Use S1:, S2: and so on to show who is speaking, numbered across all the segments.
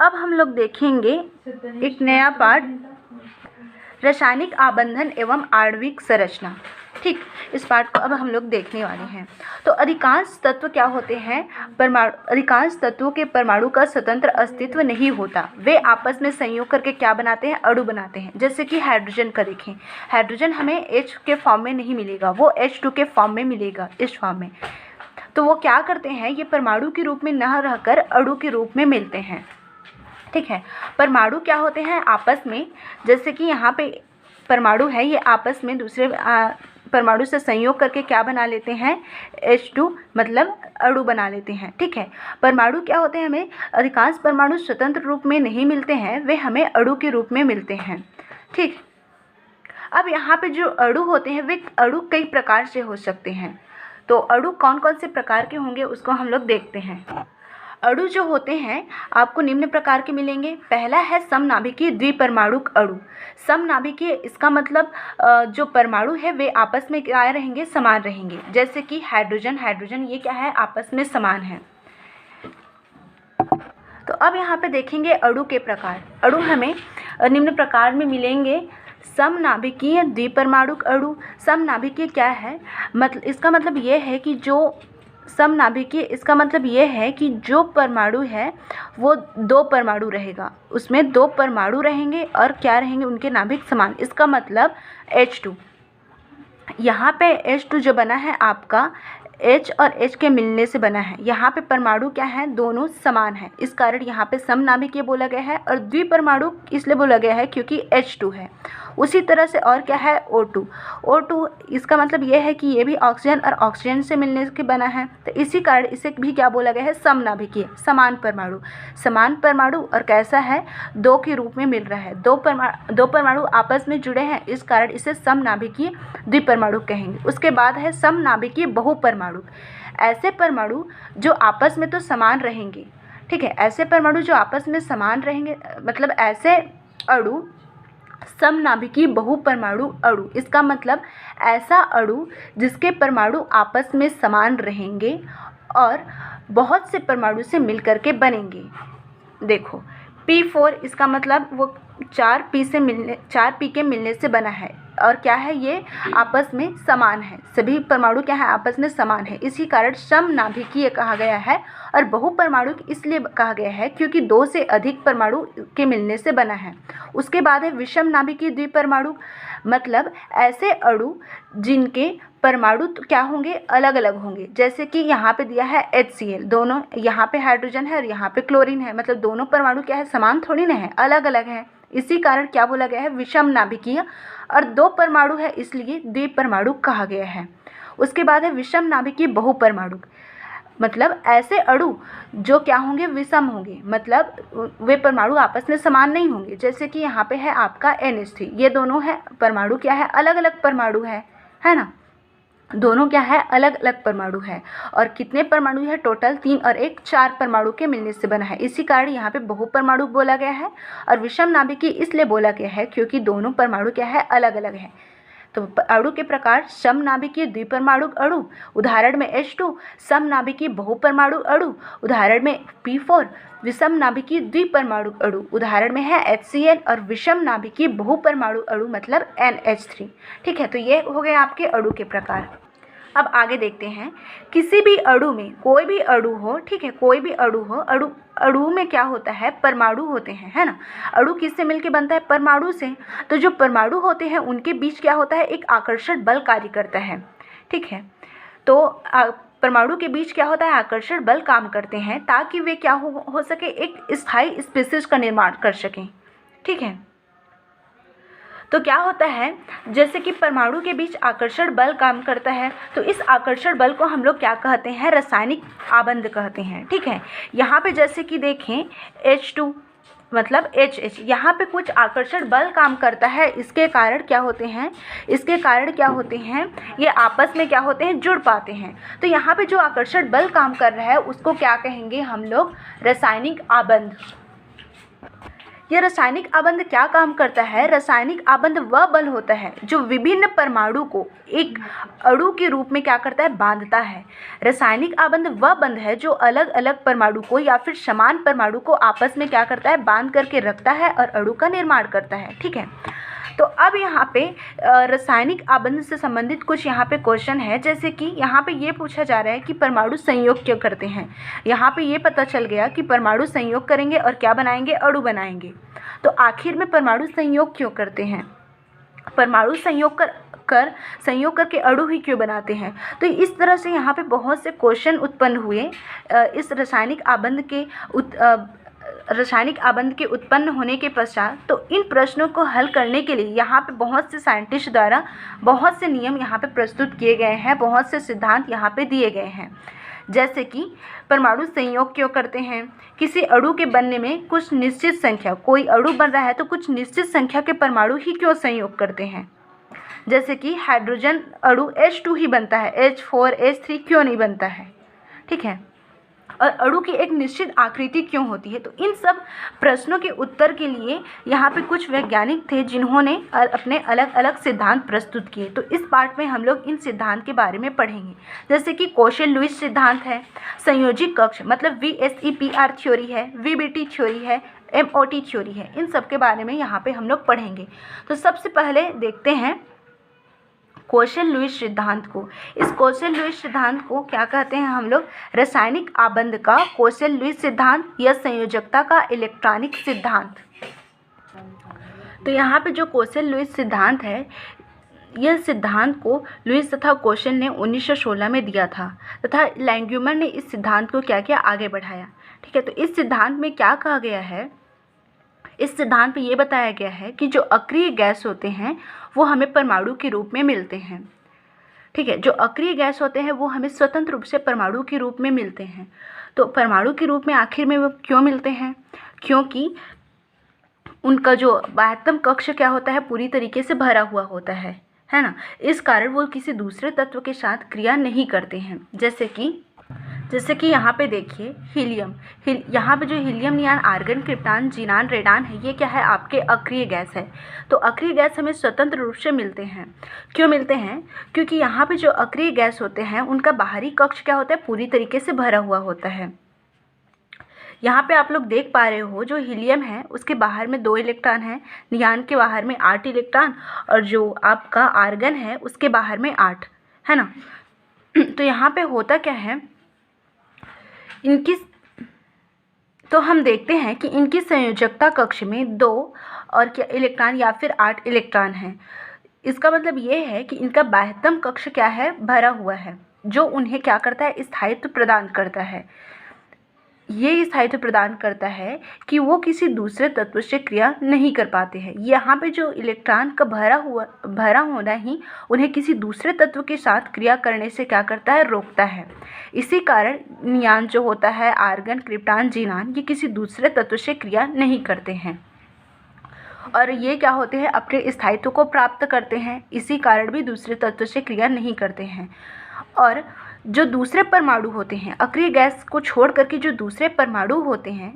S1: अब हम लोग देखेंगे एक नया पार्ट, रासायनिक आबंधन एवं आणविक संरचना। ठीक, इस पार्ट को अब हम लोग देखने वाले हैं। तो अधिकांश तत्व क्या होते हैं, अधिकांश तत्वों के परमाणु का स्वतंत्र अस्तित्व नहीं होता, वे आपस में संयोग करके क्या बनाते हैं, अणु बनाते हैं। जैसे कि हाइड्रोजन का देखें, हाइड्रोजन हमें H के फॉर्म में नहीं मिलेगा, वो H2 के फॉर्म में मिलेगा, इस फॉर्म में। तो वो क्या करते हैं, ये परमाणु के रूप में न रहकर अणु के रूप में मिलते हैं। ठीक है, परमाणु क्या होते हैं आपस में, जैसे कि यहाँ पे परमाणु है, ये आपस में दूसरे परमाणु से संयोग करके क्या बना लेते हैं, H2 मतलब अणु बना लेते हैं। ठीक है, परमाणु क्या होते हैं, हमें अधिकांश परमाणु स्वतंत्र रूप में नहीं मिलते हैं, वे हमें अणु के रूप में मिलते हैं। ठीक, अब यहाँ पे जो अणु होते हैं वे अणु कई प्रकार से हो सकते हैं। तो अणु कौन कौन से प्रकार के होंगे उसको हम लोग देखते हैं। अणु जो होते हैं आपको निम्न प्रकार के मिलेंगे। पहला है समनाभिकीय द्विपरमाणुक अणु। समनाभिकीय इसका मतलब जो परमाणु है वे आपस में क्या रहेंगे, समान रहेंगे। जैसे कि हाइड्रोजन, हाइड्रोजन ये क्या है, आपस में समान है। तो अब यहाँ पे देखेंगे अणु के प्रकार। अणु हमें निम्न प्रकार में मिलेंगे। समनाभिकीय द्विपरमाणुक अणु। समनाभिकीय क्या है, मतलब इसका मतलब ये है कि जो समनाभिकीय, इसका मतलब ये है कि जो परमाणु है वो दो परमाणु रहेगा, उसमें दो परमाणु रहेंगे और क्या रहेंगे, उनके नाभिक समान। इसका मतलब H2, यहाँ पे H2 जो बना है आपका H और H के मिलने से बना है। यहाँ पे परमाणु क्या है, दोनों समान है, इस कारण यहाँ पे समनाभिकीय बोला गया है। और द्विपरमाणु इसलिए बोला गया है क्योंकि H2 है। उसी तरह से और क्या है, O2। O2 इसका मतलब ये है कि ये भी ऑक्सीजन और ऑक्सीजन से मिलने के बना है, तो इसी कारण इसे भी क्या बोला गया है, समनाभिकीय, समान परमाणु। समान परमाणु और कैसा है, दो के रूप में मिल रहा है, दो परमाणु आपस में जुड़े हैं, इस कारण इसे समनाभिकीय द्विपरमाणु कहेंगे। उसके बाद है समनाभिकीय बहुपरमाणु। ऐसे परमाणु जो आपस में तो समान रहेंगे। ठीक है, ऐसे परमाणु जो आपस में समान रहेंगे, मतलब ऐसे अणु समनाभिकीय बहुपरमाणु अणु। इसका मतलब ऐसा अणु जिसके परमाणु आपस में समान रहेंगे और बहुत से परमाणु से मिलकर के बनेंगे। देखो P4, इसका मतलब वो 4P के मिलने से बना है और क्या है, ये आपस में समान है, सभी परमाणु क्या है, आपस में समान है, इसी कारण समनाभिकीय कहा गया है। और बहुपरमाणु इसलिए कहा गया है क्योंकि दो से अधिक परमाणु के मिलने से बना है। उसके बाद है विषमनाभिकीय द्विपरमाणु, मतलब ऐसे अणु जिनके परमाणु तो क्या होंगे, अलग अलग होंगे। जैसे कि यहाँ पे दिया है HCl, दोनों, यहाँ पे हाइड्रोजन है और यहाँ पे क्लोरीन है, मतलब दोनों परमाणु क्या है, समान थोड़ी ना है, अलग अलग है, इसी कारण क्या बोला गया है, विषमनाभिकीय। और दो परमाणु है इसलिए द्विपरमाणु कहा गया है। उसके बाद है विषमनाभिकीय बहुपरमाणु, मतलब ऐसे अणु जो क्या होंगे, विषम होंगे, मतलब वे परमाणु आपस में समान नहीं होंगे। जैसे कि यहाँ पे है आपका NH3, ये दोनों है परमाणु क्या है, अलग अलग परमाणु है ना, दोनों क्या है, अलग अलग परमाणु है। और कितने परमाणु है, टोटल 3 और 1 4 परमाणु के मिलने से बना है, इसी कारण यहाँ पे बहुपरमाणु बोला गया है। और विषमनाभिकीय इसलिए बोला गया है क्योंकि दोनों परमाणु क्या है, अलग अलग है। तो अणु के प्रकार समनाभिकीय द्विपरमाणु अणु, उदाहरण में H2, समनाभिकीय बहुपरमाणु अणु, उदाहरण में P4, विषमनाभिकीय द्विपरमाणु अणु, उदाहरण में है HCl, और विषमनाभिकीय बहुपरमाणु अणु मतलब NH3। ठीक है, तो ये हो गए आपके अणु के प्रकार। अब आगे देखते हैं, किसी भी अणु में, कोई भी अणु हो, ठीक है, कोई भी अणु हो, अणु में क्या होता है, परमाणु होते हैं, है ना। अणु किससे मिलके बनता है, परमाणु से। तो जो परमाणु होते हैं उनके बीच क्या होता है, एक आकर्षण बल कार्य करता है। ठीक है, तो परमाणु के बीच क्या होता है, आकर्षण बल काम करते हैं ताकि वे क्या हो सके, एक स्थायी स्पीशीज का निर्माण कर सकें। ठीक है, तो क्या होता है, जैसे कि परमाणु के बीच आकर्षण बल काम करता है, तो इस आकर्षण बल को हम लोग क्या कहते हैं, रासायनिक आबंध कहते हैं। ठीक है, यहाँ पे जैसे कि देखें H2 मतलब HH, यहाँ पे कुछ आकर्षण बल काम करता है, इसके कारण क्या होते हैं, ये आपस में क्या होते हैं, जुड़ पाते हैं। तो यहाँ पे जो आकर्षण बल काम कर रहा है उसको क्या कहेंगे हम लोग, रासायनिक आबंध। यह रासायनिक आबंध क्या काम करता है? रासायनिक आबंध वह बल होता है जो विभिन्न परमाणु को एक अणु के रूप में क्या करता है? बांधता है। रासायनिक आबंध वह बंध है जो अलग अलग परमाणु को या फिर समान परमाणु को आपस में क्या करता है? बांध करके रखता है और अणु का निर्माण करता है। ठीक है, तो अब यहाँ पे रासायनिक आबंध से संबंधित कुछ यहाँ पे क्वेश्चन है, जैसे कि यहाँ पे ये पूछा जा रहा है कि परमाणु संयोग क्यों करते हैं। यहाँ पे ये पता चल गया कि परमाणु संयोग करेंगे और क्या बनाएंगे? अणु बनाएंगे। तो आखिर में परमाणु संयोग क्यों करते हैं? परमाणु संयोग संयोग करके अणु ही क्यों बनाते हैं? तो इस तरह से यहाँ पे बहुत से क्वेश्चन उत्पन्न हुए इस रासायनिक आबंध के उत्पन्न होने के पश्चात। तो इन प्रश्नों को हल करने के लिए यहाँ पे बहुत से साइंटिस्ट द्वारा बहुत से नियम यहाँ पे प्रस्तुत किए गए हैं, बहुत से सिद्धांत यहाँ पे दिए गए हैं। जैसे कि परमाणु संयोग क्यों करते हैं? किसी अणु के बनने में कुछ निश्चित संख्या, कोई अणु बन रहा है तो कुछ निश्चित संख्या के परमाणु ही क्यों संयोग करते हैं? जैसे कि हाइड्रोजन अणु H2 ही बनता है, H4 H3 क्यों नहीं बनता है? ठीक है, और अणु की एक निश्चित आकृति क्यों होती है? तो इन सब प्रश्नों के उत्तर के लिए यहाँ पे कुछ वैज्ञानिक थे जिन्होंने अपने अलग अलग सिद्धांत प्रस्तुत किए। तो इस पार्ट में हम लोग इन सिद्धांत के बारे में पढ़ेंगे, जैसे कि कोशल-लुईस सिद्धांत है, संयोजी कक्ष मतलब VSEPR थ्योरी है, VBT थ्योरी है, MOT थ्योरी है। इन सब के बारे में यहाँ पे हम लोग पढ़ेंगे। तो सबसे पहले देखते हैं कोशल-लुईस सिद्धांत को। इस कोशल-लुईस सिद्धांत को क्या कहते हैं हम लोग? रासायनिक आबंध का कोशल-लुईस सिद्धांत या संयोजकता का इलेक्ट्रॉनिक सिद्धांत। तो यहाँ पे जो कोशल-लुईस सिद्धांत है, यह सिद्धांत को लुईस तथा कोशल ने 1916 में दिया था तथा लैंग्यूमर ने इस सिद्धांत को क्या किया? आगे बढ़ाया। ठीक है, तो इस सिद्धांत में क्या कहा गया है? इस सिद्धांत में ये बताया गया है कि जो अक्रिय गैस होते हैं वो हमें परमाणु के रूप में मिलते हैं। ठीक है, जो अक्रिय गैस होते हैं वो हमें स्वतंत्र रूप से परमाणु के रूप में मिलते हैं। तो परमाणु के रूप में आखिर में वो क्यों मिलते हैं? क्योंकि उनका जो बाह्यतम कक्ष क्या होता है? पूरी तरीके से भरा हुआ होता है ना। इस कारण वो किसी दूसरे तत्व के साथ क्रिया नहीं करते हैं। जैसे कि यहाँ पे देखिए हीलियम, यहाँ पे जो helium, नियान, argon, krypton, xenon, radon है, ये क्या है? आपके अक्रिय गैस है। तो अक्रिय गैस हमें स्वतंत्र रूप से मिलते हैं। क्यों मिलते हैं? क्योंकि यहाँ पे जो अक्रिय गैस होते हैं उनका बाहरी कक्ष क्या होता है? पूरी तरीके से भरा हुआ होता है। यहाँ पे आप लोग देख पा रहे हो जो हीलियम है उसके बाहर में 2 इलेक्ट्रॉन हैं, नियान के बाहर में 8 इलेक्ट्रॉन और जो आपका आर्गन है उसके बाहर में 8 है ना। तो यहाँ पे होता क्या है तो हम देखते हैं कि इनकी संयोजकता कक्ष में 2 और क्या इलेक्ट्रॉन या फिर 8 इलेक्ट्रॉन हैं। इसका मतलब ये है कि इनका बाह्यतम कक्ष क्या है? भरा हुआ है, जो उन्हें क्या करता है? स्थायित्व प्रदान करता है। ये स्थायित्व प्रदान करता है कि वो किसी दूसरे तत्व से क्रिया नहीं कर पाते हैं। यहाँ पे जो इलेक्ट्रॉन का भरा होना ही उन्हें किसी दूसरे तत्व के साथ क्रिया करने से क्या करता है? रोकता है। इसी कारण नियान जो होता है, आर्गन, क्रिप्टॉन, जीनान, ये किसी दूसरे तत्व से क्रिया नहीं करते हैं और ये क्या होते हैं? अपने स्थायित्व को प्राप्त करते हैं। इसी कारण भी दूसरे तत्व से क्रिया नहीं करते हैं। और जो दूसरे परमाणु होते हैं, अक्रिय गैस को छोड़ करके जो दूसरे परमाणु होते हैं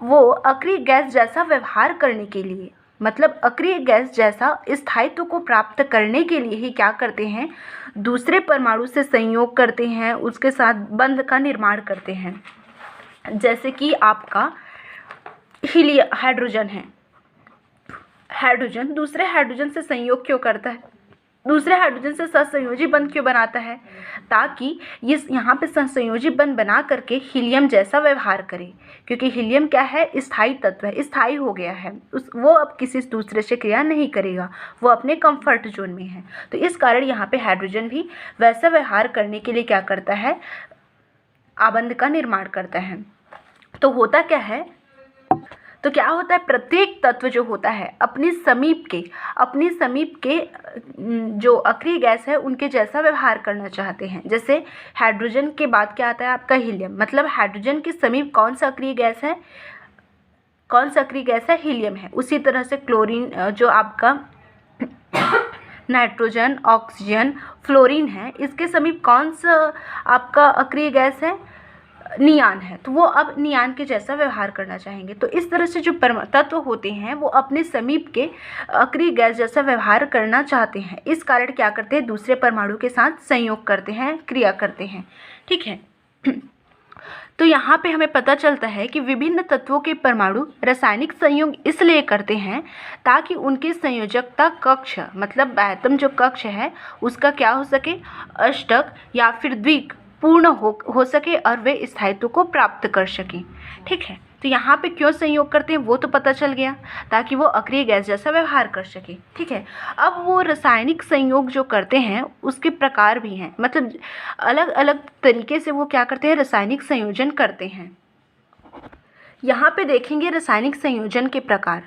S1: वो अक्रिय गैस जैसा व्यवहार करने के लिए, मतलब अक्रिय गैस जैसा स्थायित्व को प्राप्त करने के लिए ही क्या करते हैं? दूसरे परमाणु से संयोग करते हैं, उसके साथ बंध का निर्माण करते हैं। जैसे कि आपका हाइड्रोजन है, हाइड्रोजन दूसरे हाइड्रोजन से संयोग क्यों करता है? दूसरे हाइड्रोजन से सहसंयोजी बंध क्यों बनाता है? ताकि ये यहाँ पे सहसंयोजी बंध बना करके हीलियम जैसा व्यवहार करे, क्योंकि हीलियम क्या है? स्थायी तत्व है, स्थायी हो गया है। वो अब किसी दूसरे से क्रिया नहीं करेगा, वो अपने कंफर्ट जोन में है। तो इस कारण यहाँ पे हाइड्रोजन भी वैसा व्यवहार करने के लिए क्या करता है? आबंध का निर्माण करता है। तो होता क्या है? तो क्या होता है? प्रत्येक तत्व जो होता है अपनी समीप के जो अक्रिय गैस है उनके जैसा व्यवहार करना चाहते हैं। जैसे हाइड्रोजन के बाद क्या आता है? आपका हीलियम, मतलब हाइड्रोजन के समीप कौन सा अक्रिय गैस है? हीलियम है। उसी तरह से क्लोरीन, जो आपका नाइट्रोजन, ऑक्सीजन, फ्लोरीन है, इसके समीप कौन सा आपका अक्रिय गैस है? नियान है, तो वो अब नियान के जैसा व्यवहार करना चाहेंगे। तो इस तरह से जो तत्व होते हैं वो अपने समीप के अक्रिय गैस जैसा व्यवहार करना चाहते हैं। इस कारण क्या करते हैं, दूसरे परमाणु के साथ संयोग करते हैं, क्रिया करते हैं। ठीक है। तो यहाँ पे हमें पता चलता है कि विभिन्न तत्वों के परमाणु रासायनिक संयोग इसलिए करते हैं ताकि उनके संयोजकता कक्ष, मतलब बाह्यतम जो कक्ष है उसका क्या हो सके, अष्टक या फिर द्विक पूर्ण हो सके और वे स्थायित्व को प्राप्त कर सकें। ठीक है। तो यहाँ पे क्यों संयोग करते हैं वो तो पता चल गया, ताकि वो अक्रिय गैस जैसा व्यवहार कर सके। ठीक है। अब वो रासायनिक संयोग जो करते हैं उसके प्रकार भी हैं, मतलब अलग अलग तरीके से वो क्या करते हैं, रासायनिक संयोजन करते हैं। यहाँ पे देखेंगे रासायनिक संयोजन के प्रकार।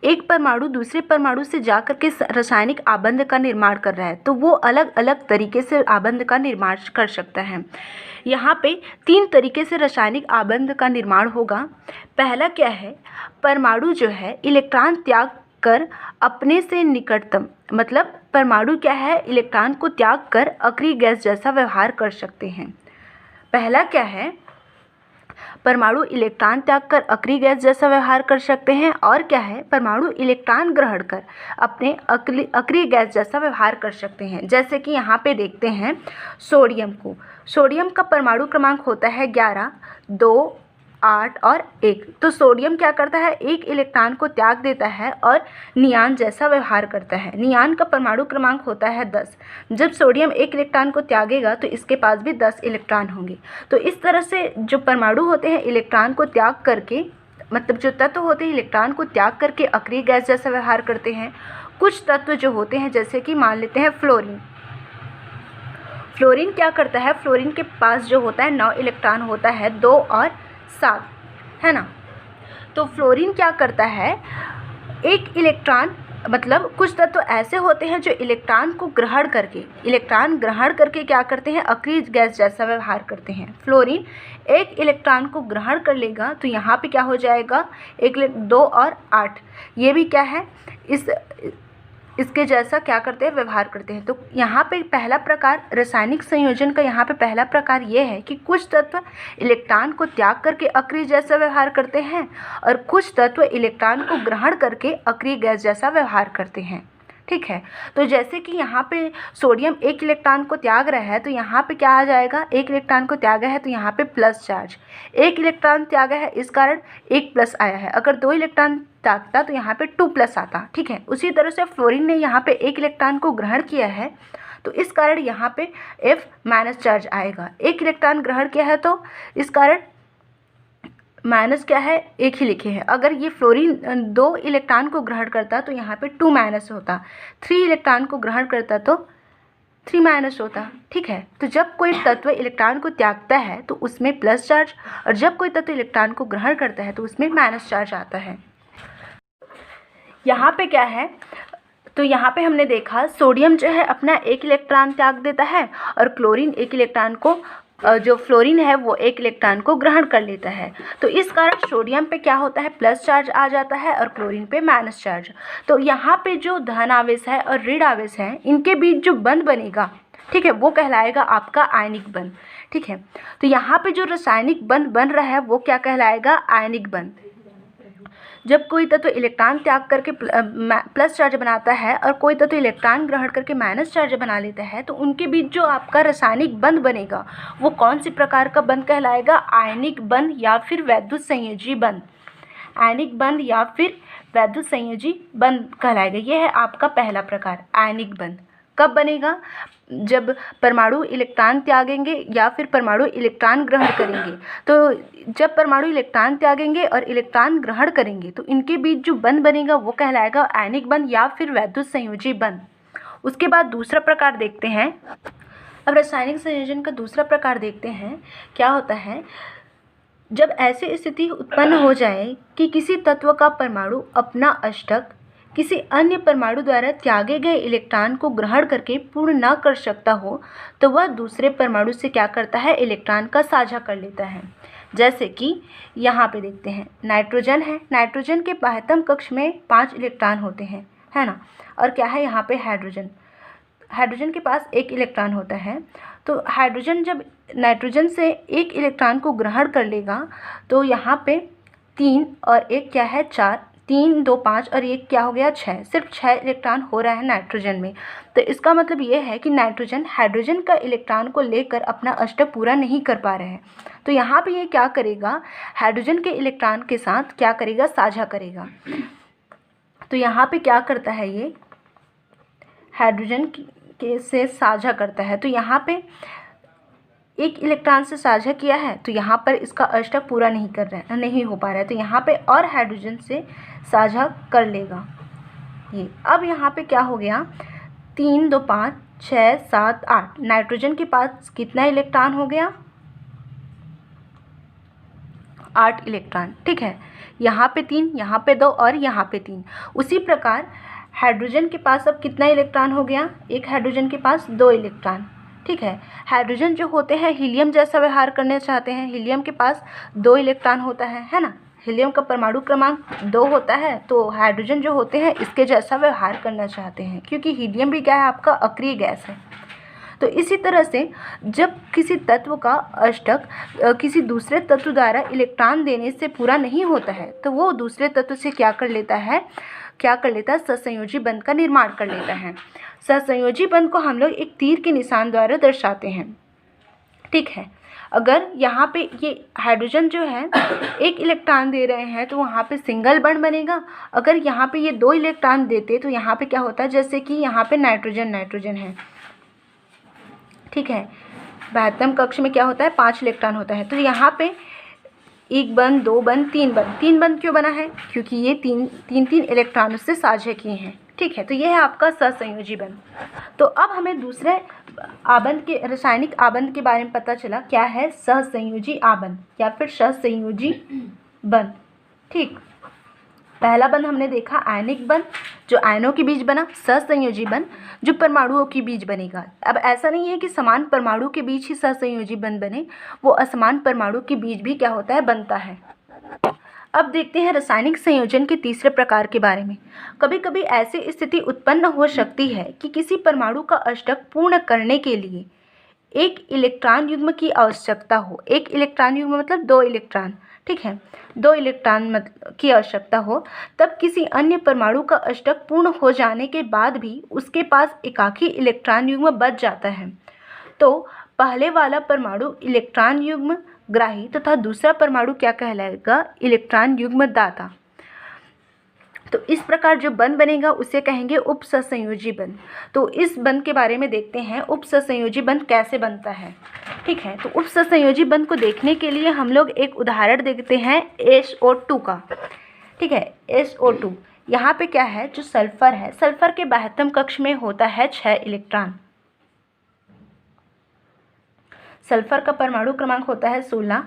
S1: एक परमाणु दूसरे परमाणु से जाकर के रासायनिक आबंध का निर्माण कर रहा है, तो वो अलग अलग तरीके से आबंध का निर्माण कर सकता है। यहाँ पे 3 तरीके से रासायनिक आबंध का निर्माण होगा। पहला क्या है, परमाणु जो है इलेक्ट्रॉन त्याग कर अपने से निकटतम, मतलब परमाणु क्या है, इलेक्ट्रॉन को त्याग कर अक्रिय गैस जैसा व्यवहार कर सकते हैं। पहला क्या है, परमाणु इलेक्ट्रॉन त्याग कर अक्रिय गैस जैसा व्यवहार कर सकते हैं। और क्या है, परमाणु इलेक्ट्रॉन ग्रहण कर अपने अक्रिय गैस जैसा व्यवहार कर सकते हैं। जैसे कि यहाँ पे देखते हैं सोडियम को। सोडियम का परमाणु क्रमांक होता है 11, 2, 8 और 1। तो सोडियम क्या करता है, एक इलेक्ट्रॉन को त्याग देता है और नियान जैसा व्यवहार करता है। नियान का परमाणु क्रमांक होता है 10। जब सोडियम एक इलेक्ट्रॉन को त्यागेगा तो इसके पास भी 10 इलेक्ट्रॉन होंगे। तो इस तरह से जो परमाणु होते हैं इलेक्ट्रॉन को त्याग करके, मतलब जो तत्व होते हैं इलेक्ट्रॉन को त्याग करके अक्रिय गैस जैसा व्यवहार करते हैं। कुछ तत्व जो होते हैं, जैसे कि मान लेते हैं फ्लोरीन। फ्लोरीन क्या करता है, फ्लोरीन के पास जो होता है 9 इलेक्ट्रॉन होता है, 2 और 7, है ना। तो फ्लोरीन क्या करता है, एक इलेक्ट्रॉन, मतलब कुछ तत्व ऐसे होते हैं जो इलेक्ट्रॉन ग्रहण करके क्या करते हैं, अक्रिय गैस जैसा व्यवहार करते हैं। फ्लोरीन एक इलेक्ट्रॉन को ग्रहण कर लेगा तो यहाँ पे क्या हो जाएगा, 2 और 8, ये भी क्या है, इसके जैसा क्या करते हैं, व्यवहार करते हैं। तो यहाँ पे पहला प्रकार रासायनिक संयोजन का, यहाँ पे पहला प्रकार ये है कि कुछ तत्व इलेक्ट्रॉन को त्याग करके अक्रिय जैसा व्यवहार करते हैं और कुछ तत्व इलेक्ट्रॉन को ग्रहण करके अक्रिय गैस जैसा व्यवहार करते हैं। ठीक है। तो जैसे कि यहाँ पे सोडियम एक इलेक्ट्रॉन को त्याग रहा है, तो यहाँ पे क्या आ जाएगा, एक इलेक्ट्रॉन को त्यागा है तो यहाँ पे प्लस चार्ज, एक इलेक्ट्रॉन त्यागा है इस कारण एक प्लस आया है। अगर 2 इलेक्ट्रॉन त्यागता तो यहाँ पे 2 प्लस आता। ठीक है। उसी तरह से फ्लोरीन ने यहाँ पे एक इलेक्ट्रॉन को ग्रहण किया है तो इस कारण यहाँ पे F माइनस चार्ज आएगा। एक इलेक्ट्रॉन ग्रहण किया है तो इस कारण माइनस क्या है, एक ही लिखे हैं। अगर ये फ्लोरीन 2 इलेक्ट्रॉन को ग्रहण करता तो यहाँ पे 2 माइनस होता, 3 इलेक्ट्रॉन को ग्रहण करता तो 3 माइनस होता। ठीक है। तो जब कोई तत्व इलेक्ट्रॉन को त्यागता है तो उसमें प्लस चार्ज, और जब कोई तत्व इलेक्ट्रॉन को ग्रहण करता है तो उसमें माइनस चार्ज आता है। यहाँ पे क्या है, तो यहाँ पे हमने देखा सोडियम जो है अपना एक इलेक्ट्रॉन त्याग देता है और क्लोरीन एक इलेक्ट्रॉन को, जो फ्लोरीन है वो एक इलेक्ट्रॉन को ग्रहण कर लेता है। तो इस कारण सोडियम पे क्या होता है, प्लस चार्ज आ जाता है और क्लोरीन पे माइनस चार्ज। तो यहाँ पे जो धन आवेश है और ऋण आवेश है इनके बीच जो बंध बनेगा, ठीक है, वो कहलाएगा आपका आयनिक बंध। ठीक है। तो यहाँ पे जो रासायनिक बंध बन रहा है वो क्या कहलाएगा, आयनिक बंध। जब कोई तत्व इलेक्ट्रॉन त्याग करके प्लस चार्ज बनाता है और कोई तत्व इलेक्ट्रॉन ग्रहण करके माइनस चार्ज बना लेता है तो उनके बीच जो आपका रासायनिक बंध बनेगा वो कौन सी प्रकार का बंध कहलाएगा, आयनिक बंध या फिर वैद्युत संयोजी बंध। आयनिक बंध या फिर वैद्युत संयोजी बंध कहलाएगा। यह है आपका पहला प्रकार, आयनिक बंध। कब बनेगा, जब परमाणु इलेक्ट्रॉन त्यागेंगे या फिर परमाणु इलेक्ट्रॉन ग्रहण करेंगे। तो जब परमाणु इलेक्ट्रॉन त्यागेंगे और इलेक्ट्रॉन ग्रहण करेंगे तो इनके बीच जो बंध बनेगा वो कहलाएगा आयनिक बंध या फिर वैद्युत संयोजी बंध। उसके बाद दूसरा प्रकार देखते हैं। अब रासायनिक संयोजन का दूसरा प्रकार देखते हैं। क्या होता है, जब ऐसी स्थिति उत्पन्न हो जाए कि किसी तत्व का परमाणु अपना अष्टक किसी अन्य परमाणु द्वारा त्यागे गए इलेक्ट्रॉन को ग्रहण करके पूर्ण न कर सकता हो तो वह दूसरे परमाणु से क्या करता है, इलेक्ट्रॉन का साझा कर लेता है। जैसे कि यहाँ पे देखते हैं नाइट्रोजन है। नाइट्रोजन के बाह्यतम कक्ष में 5 इलेक्ट्रॉन होते हैं, है ना। और क्या है यहाँ पे हाइड्रोजन। हाइड्रोजन के पास 1 इलेक्ट्रॉन होता है। तो हाइड्रोजन जब नाइट्रोजन से एक इलेक्ट्रॉन को ग्रहण कर लेगा तो यहाँ पे 3 और 1 क्या है 4, 3 2 5 और 1 क्या हो गया 6, सिर्फ 6 इलेक्ट्रॉन हो रहा है नाइट्रोजन में। तो इसका मतलब ये है कि नाइट्रोजन हाइड्रोजन का इलेक्ट्रॉन को लेकर अपना अष्टक पूरा नहीं कर पा रहे हैं। तो यहाँ पे ये क्या करेगा, हाइड्रोजन के इलेक्ट्रॉन के साथ क्या करेगा, साझा करेगा। तो यहाँ पे क्या करता है, ये हाइड्रोजन के से साझा करता है। तो यहाँ पे एक इलेक्ट्रॉन से साझा किया है तो यहाँ पर इसका अष्टक पूरा नहीं हो पा रहा है, तो यहाँ पे और हाइड्रोजन से साझा कर लेगा ये। अब यहाँ पे क्या हो गया, 3 2 5 6 7 8, नाइट्रोजन के पास कितना इलेक्ट्रॉन हो गया, 8 इलेक्ट्रॉन। ठीक है, यहाँ पे 3, यहाँ पे 2 और यहाँ पे 3। उसी प्रकार हाइड्रोजन के पास अब कितना इलेक्ट्रॉन हो गया, एक हाइड्रोजन के पास 2 इलेक्ट्रॉन। ठीक है, हाइड्रोजन जो होते हैं हीलियम जैसा व्यवहार करना चाहते हैं, हीलियम के पास 2 इलेक्ट्रॉन होता है ना, हीलियम का परमाणु क्रमांक 2 होता है। तो हाइड्रोजन जो होते हैं इसके जैसा व्यवहार करना चाहते हैं, क्योंकि हीलियम भी क्या है, आपका अक्रिय गैस है। तो इसी तरह से जब किसी तत्व का अष्टक किसी दूसरे तत्व द्वारा इलेक्ट्रॉन देने से पूरा नहीं होता है तो वो दूसरे तत्व से क्या कर लेता है, सहसंयोजी बंध का निर्माण कर लेता है। सहसंयोजी बंध को हम लोग एक तीर के निशान द्वारा दर्शाते हैं। ठीक है, अगर यहाँ पे ये हाइड्रोजन जो है एक इलेक्ट्रॉन दे रहे हैं तो वहाँ पे सिंगल बॉन्ड बनेगा। अगर यहाँ पे ये 2 इलेक्ट्रॉन देते तो यहाँ पे क्या होता है, जैसे कि यहाँ पे नाइट्रोजन है। ठीक है, बाह्यतम कक्ष में क्या होता है, 5 इलेक्ट्रॉन होता है। तो यहाँ पे 1 बंध 2 बंध 3 बंध, 3 बंध क्यों बना है, क्योंकि ये तीन इलेक्ट्रॉन उससे साझा किए हैं। ठीक है, तो ये है आपका सहसंयोजी बंध। तो अब हमें दूसरे आबंध के रासायनिक आबंध के बारे में पता चला, क्या है, सहसंयोजी आबंध या फिर सहसंयोजी बंध। ठीक, पहला बंध हमने देखा आयनिक बंध, जो आयनों के बीच बना। सहसंयोजी बंध जो परमाणुओं के बीच बनेगा। अब ऐसा नहीं है कि समान परमाणु के बीच ही सहसंयोजी बंध बने, वो असमान परमाणु के बीच भी क्या होता है, बनता है। अब देखते हैं रासायनिक संयोजन के तीसरे प्रकार के बारे में। कभी कभी ऐसी स्थिति उत्पन्न हो सकती है कि किसी परमाणु का अष्टक पूर्ण करने के लिए एक इलेक्ट्रॉन युग्म की आवश्यकता हो। एक इलेक्ट्रॉन युग्म मतलब 2 इलेक्ट्रॉन। ठीक है, 2 इलेक्ट्रॉन की आवश्यकता हो, तब किसी अन्य परमाणु का अष्टक पूर्ण हो जाने के बाद भी उसके पास एकाकी इलेक्ट्रॉन युग्म बच जाता है तो पहले वाला परमाणु इलेक्ट्रॉन युग्म ग्राही तथा दूसरा परमाणु क्या कहलाएगा, इलेक्ट्रॉन युग्म दाता। तो इस प्रकार जो बंध बनेगा उसे कहेंगे उपसहसंयोजी बंध। तो इस बंध के बारे में देखते हैं, उपसहसंयोजी बंध कैसे बनता है। ठीक है, तो उपसहसंयोजी बंध को देखने के लिए हम लोग एक उदाहरण देखते हैं SO2 का। ठीक है, SO2 यहाँ पे क्या है, जो सल्फर है, सल्फर के बाह्यतम कक्ष में होता है 6 इलेक्ट्रॉन। सल्फर का परमाणु क्रमांक होता है 16,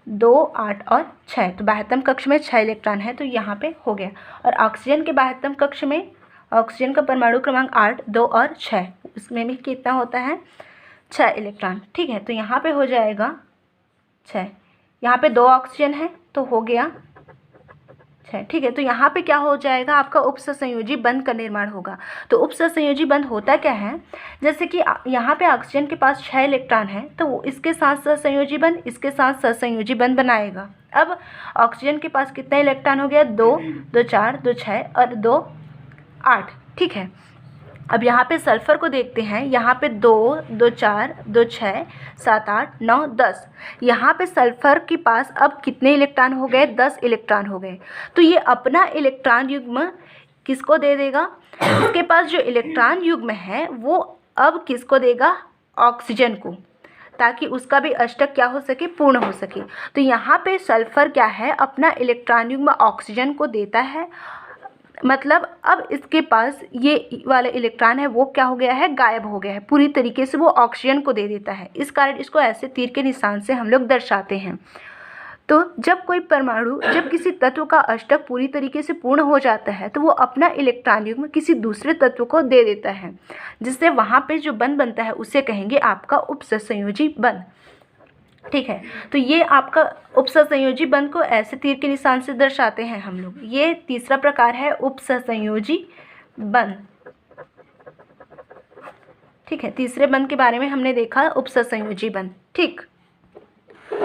S1: 2, 8 और 6। तो बाह्यतम कक्ष में 6 इलेक्ट्रॉन है, तो यहाँ पे हो गया। और ऑक्सीजन के बाह्यतम कक्ष में ऑक्सीजन का परमाणु क्रमांक 8, 2 और 6, उसमें भी कितना होता है, 6 इलेक्ट्रॉन। ठीक है, तो यहाँ पे हो जाएगा 6, यहाँ पे 2 ऑक्सीजन है तो हो गया 6। ठीक है, तो यहाँ पे क्या हो जाएगा, आपका उपसहसंयोजी बंध का निर्माण होगा। तो उपसहसंयोजी बंध होता क्या है, जैसे कि यहाँ पे ऑक्सीजन के पास 6 इलेक्ट्रॉन है तो वो इसके साथ सहसंयोजी बंध, इसके साथ सहसंयोजी बंध बनाएगा। अब ऑक्सीजन के पास कितना इलेक्ट्रॉन हो गया, 2, 2 4, 2 6 और 2 8। ठीक है, अब यहाँ पे सल्फर को देखते हैं, यहाँ पे 2, 2 4, 2 6, 7 8, 9 10। यहाँ पे सल्फर के पास अब कितने इलेक्ट्रॉन हो गए, 10 इलेक्ट्रॉन हो गए। तो ये अपना इलेक्ट्रॉन युग्म किसको दे देगा, इसके पास जो इलेक्ट्रॉन युग्म है वो अब किसको देगा, ऑक्सीजन को, ताकि उसका भी अष्टक क्या हो सके, पूर्ण हो सके। तो यहाँ पे सल्फर क्या है, अपना इलेक्ट्रॉन युग्म ऑक्सीजन को देता है, मतलब अब इसके पास ये वाला इलेक्ट्रॉन है वो क्या हो गया है, गायब हो गया है, पूरी तरीके से वो ऑक्सीजन को दे देता है। इस कारण इसको ऐसे तीर के निशान से हम लोग दर्शाते हैं। तो जब कोई परमाणु, जब किसी तत्व का अष्टक पूरी तरीके से पूर्ण हो जाता है तो वो अपना इलेक्ट्रॉन युग्म किसी दूसरे तत्व को दे देता है, जिससे वहाँ पे जो बंध बनता है उसे कहेंगे आपका उपसहसंयोजी बंध। ठीक है, तो ये आपका उपसहसंयोजी बंध को ऐसे तीर के निशान से दर्शाते हैं हम लोग। ये तीसरा प्रकार है उपसहसंयोजी बंध। ठीक है, तीसरे बंध के बारे में हमने देखा उपसंयोजी बंध। ठीक,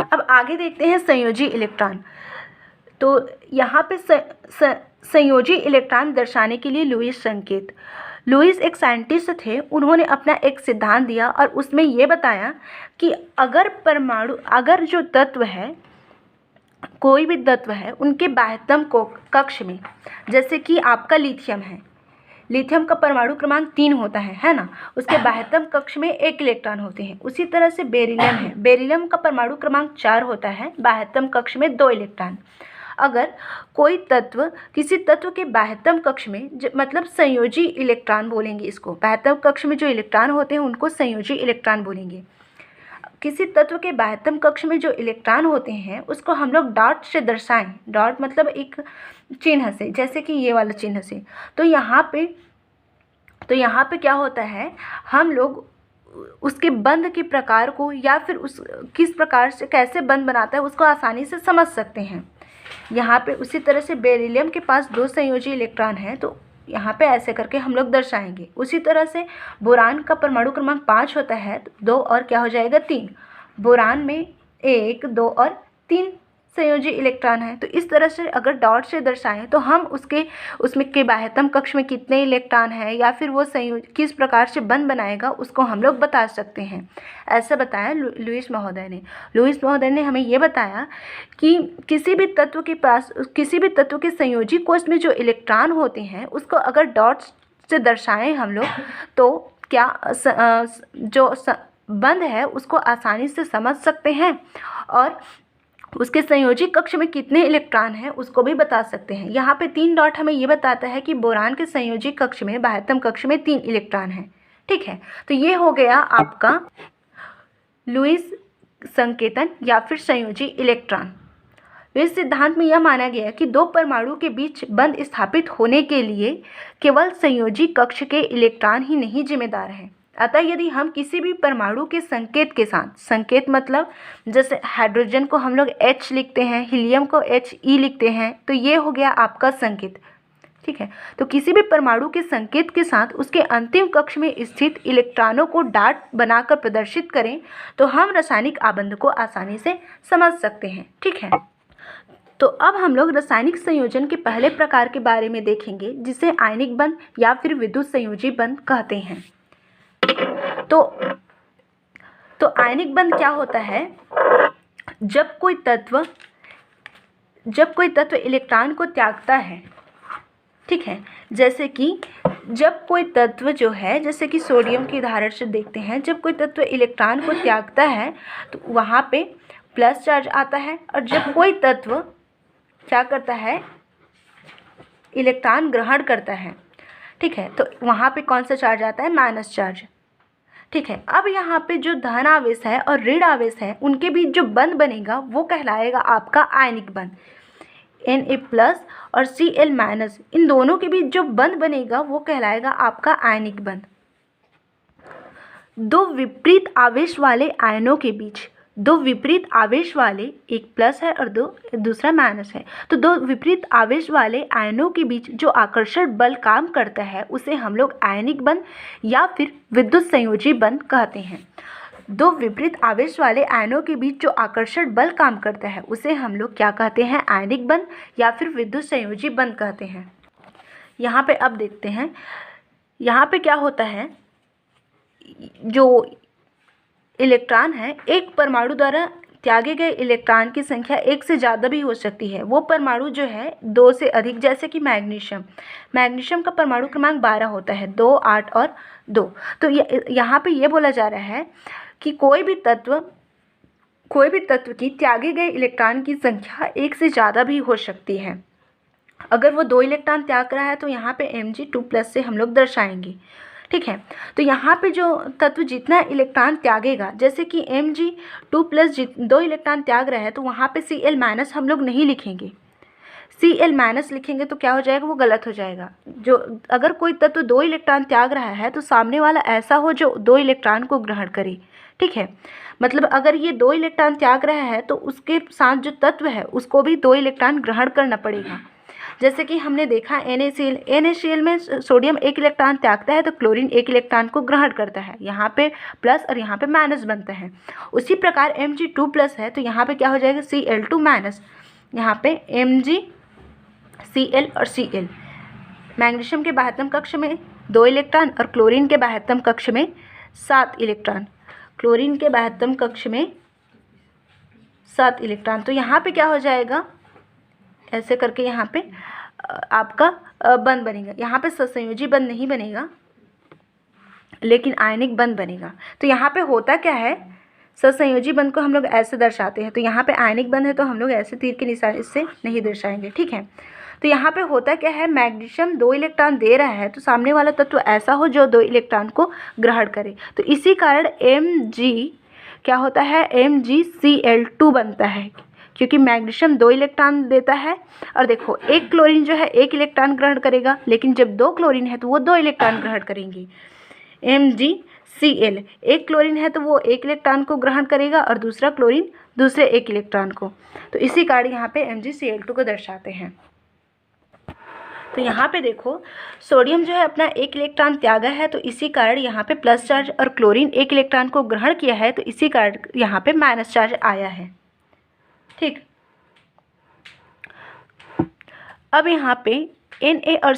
S1: अब आगे देखते हैं संयोजी इलेक्ट्रॉन। तो यहाँ पे संयोजी इलेक्ट्रॉन दर्शाने के लिए लुईस संकेत। लुईस एक साइंटिस्ट थे, उन्होंने अपना एक सिद्धांत दिया और उसमें ये बताया कि अगर जो तत्व है, कोई भी तत्व है, उनके बाह्यतम कक्ष में, जैसे कि आपका लिथियम है, लिथियम का परमाणु क्रमांक 3 होता है ना, उसके बाह्यतम कक्ष में 1 इलेक्ट्रॉन होते हैं। उसी तरह से बेरिलियम है, बेरिलियम का परमाणु क्रमांक 4 होता है, बाह्यतम कक्ष में 2 इलेक्ट्रॉन। अगर कोई तत्व किसी तत्व के बाह्यतम कक्ष में, मतलब संयोजी इलेक्ट्रॉन बोलेंगे इसको, बाह्यतम कक्ष में जो इलेक्ट्रॉन होते हैं उनको संयोजी इलेक्ट्रॉन बोलेंगे। किसी तत्व के बाह्यतम कक्ष में जो इलेक्ट्रॉन होते हैं उसको हम लोग डॉट से दर्शाएं, डॉट मतलब एक चिन्ह से, जैसे कि ये वाला चिन्ह से। तो यहाँ पे क्या होता है, हम लोग उसके बंध के प्रकार को या फिर उस किस प्रकार से कैसे बंध बनाता है उसको आसानी से समझ सकते हैं। यहाँ पे उसी तरह से बेरिलियम के पास 2 संयोजी इलेक्ट्रॉन हैं, तो यहाँ पे ऐसे करके हम लोग दर्शाएंगे। उसी तरह से बोरान का परमाणु क्रमांक 5 होता है, तो 2 और क्या हो जाएगा 3। बोरान में 1, 2 और 3 संयोजी इलेक्ट्रॉन है। तो इस तरह से अगर डॉट से दर्शाएं तो हम उसमें के बाह्यतम कक्ष में कितने इलेक्ट्रॉन हैं या फिर वो किस प्रकार से बंध बनाएगा उसको हम लोग बता सकते हैं। ऐसा बताया लुईस महोदय ने। लुईस महोदय ने हमें ये बताया कि किसी भी तत्व के संयोजी कोष में जो इलेक्ट्रॉन होते हैं उसको अगर डॉट से दर्शाएं हम लोग तो क्या जो बंध है उसको आसानी से समझ सकते हैं और उसके संयोजी कक्ष में कितने इलेक्ट्रॉन हैं उसको भी बता सकते हैं। यहाँ पे 3 डॉट हमें ये बताता है कि बोरान के संयोजी कक्ष में, बाह्यतम कक्ष में 3 इलेक्ट्रॉन हैं। ठीक है, तो ये हो गया आपका लुईस संकेतन या फिर संयोजी इलेक्ट्रॉन। लुईस सिद्धांत में यह माना गया कि 2 परमाणु के बीच बंध स्थापित होने के लिए केवल संयोजी कक्ष के इलेक्ट्रॉन ही नहीं जिम्मेदार हैं। अतः यदि हम किसी भी परमाणु के संकेत के साथ, संकेत मतलब जैसे हाइड्रोजन को हम लोग H लिखते हैं, हीलियम को He लिखते हैं, तो ये हो गया आपका संकेत। ठीक है, तो किसी भी परमाणु के संकेत के साथ उसके अंतिम कक्ष में स्थित इलेक्ट्रॉनों को डॉट बनाकर प्रदर्शित करें तो हम रासायनिक आबंध को आसानी से समझ सकते हैं। ठीक है, तो अब हम लोग रासायनिक संयोजन के पहले प्रकार के बारे में देखेंगे जिसे आयनिक बंध या फिर विद्युत संयोजी बंध कहते हैं। तो आयनिक बंध क्या होता है, जब कोई तत्व इलेक्ट्रॉन को त्यागता है। ठीक है, जैसे कि जब कोई तत्व जो है, जैसे कि सोडियम की उदाहरण से देखते हैं, जब कोई तत्व इलेक्ट्रॉन को त्यागता है तो वहाँ पे प्लस चार्ज आता है, और जब कोई तत्व क्या करता है, इलेक्ट्रॉन ग्रहण करता है। ठीक है, तो वहाँ पे कौन सा चार्ज आता है, माइनस चार्ज। ठीक है, अब यहाँ पे जो धन आवेश है और ऋण आवेश है उनके बीच जो बंध बनेगा वो कहलाएगा आपका आयनिक बंध। Na+ और Cl- इन दोनों के बीच जो बंध बनेगा वो कहलाएगा आपका आयनिक बंध। 2 विपरीत आवेश वाले आयनों के बीच, 2 विपरीत आवेश वाले, एक प्लस है और दूसरा माइनस है, तो 2 विपरीत आवेश वाले आयनों के बीच जो आकर्षण बल काम करता है उसे हम लोग आयनिक बंध या फिर विद्युत संयोजी बंध कहते हैं। 2 विपरीत आवेश वाले आयनों के बीच जो आकर्षण बल काम करता है उसे हम लोग क्या कहते हैं, आयनिक बंध या फिर विद्युत संयोजी बंध कहते हैं। यहाँ पे अब देखते हैं, यहाँ पे क्या होता है, जो इलेक्ट्रॉन है, एक परमाणु द्वारा त्यागे गए इलेक्ट्रॉन की संख्या 1 से ज़्यादा भी हो सकती है। वो परमाणु जो है 2 से अधिक, जैसे कि मैग्नीशियम का परमाणु क्रमांक 12 होता है, 2, 8 और 2। तो यहाँ पे ये बोला जा रहा है कि कोई भी तत्व की त्यागे गए इलेक्ट्रॉन की संख्या 1 से ज़्यादा भी हो सकती है। अगर वो 2 इलेक्ट्रॉन त्याग रहा है तो यहाँ पे Mg2+ से हम लोग दर्शाएंगे। ठीक है, तो यहाँ पे जो तत्व जितना इलेक्ट्रॉन त्यागेगा, जैसे कि Mg2+ 2 इलेक्ट्रॉन त्याग रहा है तो वहाँ पे Cl- हम लोग नहीं लिखेंगे। Cl- लिखेंगे तो क्या हो जाएगा, वो गलत हो जाएगा। जो अगर कोई तत्व 2 इलेक्ट्रॉन त्याग रहा है तो सामने वाला ऐसा हो जो 2 इलेक्ट्रॉन को ग्रहण करे। ठीक है, मतलब अगर ये 2 इलेक्ट्रॉन त्याग रहा है तो उसके साथ जो तत्व है उसको भी 2 इलेक्ट्रॉन ग्रहण करना पड़ेगा। जैसे कि हमने देखा NaCl में सोडियम एक इलेक्ट्रॉन त्यागता है तो क्लोरीन एक इलेक्ट्रॉन को ग्रहण करता है, यहाँ पे प्लस और यहाँ पे माइनस बनता है। उसी प्रकार Mg2+ है तो यहाँ पे क्या हो जाएगा Cl2-, यहाँ पे MgCl और Cl। मैग्नीशियम के बाह्यतम कक्ष में 2 इलेक्ट्रॉन और क्लोरीन के बाह्यतम कक्ष में 7 इलेक्ट्रॉन, क्लोरीन के बाह्यतम कक्ष में 7 इलेक्ट्रॉन। तो यहाँ पे क्या हो जाएगा, ऐसे करके यहाँ पे आपका बंध बनेगा। यहाँ पे सहसंयोजी बंध नहीं बनेगा लेकिन आयनिक बंध बनेगा। तो यहाँ पे होता क्या है, सहसंयोजी बंध को हम लोग ऐसे दर्शाते हैं, तो यहाँ पे आयनिक बंध है तो हम लोग ऐसे तीर के निशान इससे नहीं दर्शाएंगे, ठीक है। तो यहाँ पे होता क्या है, मैग्नीशियम 2 इलेक्ट्रॉन दे रहा है तो सामने वाला तत्व ऐसा हो जो 2 इलेक्ट्रॉन को ग्रहण करे, तो इसी कारण Mg क्या होता है, MgCl2 बनता है, क्योंकि मैग्नीशियम 2 इलेक्ट्रॉन देता है। और देखो एक क्लोरीन जो है 1 इलेक्ट्रॉन ग्रहण करेगा, लेकिन जब 2 क्लोरीन है तो वो 2 इलेक्ट्रॉन ग्रहण करेंगे। MgCl एक क्लोरीन है तो वो 1 इलेक्ट्रॉन को ग्रहण करेगा और दूसरा क्लोरीन दूसरे 1 इलेक्ट्रॉन को, तो इसी कारण यहाँ पे MgCl2 को दर्शाते हैं। तो यहाँ पे देखो सोडियम जो है अपना 1 इलेक्ट्रॉन त्यागा है तो इसी कारण यहाँ पे प्लस चार्ज, और क्लोरीन 1 इलेक्ट्रॉन को ग्रहण किया है तो इसी कारण यहाँ पे माइनस चार्ज आया है, ठीक। अब यहाँ पे Na और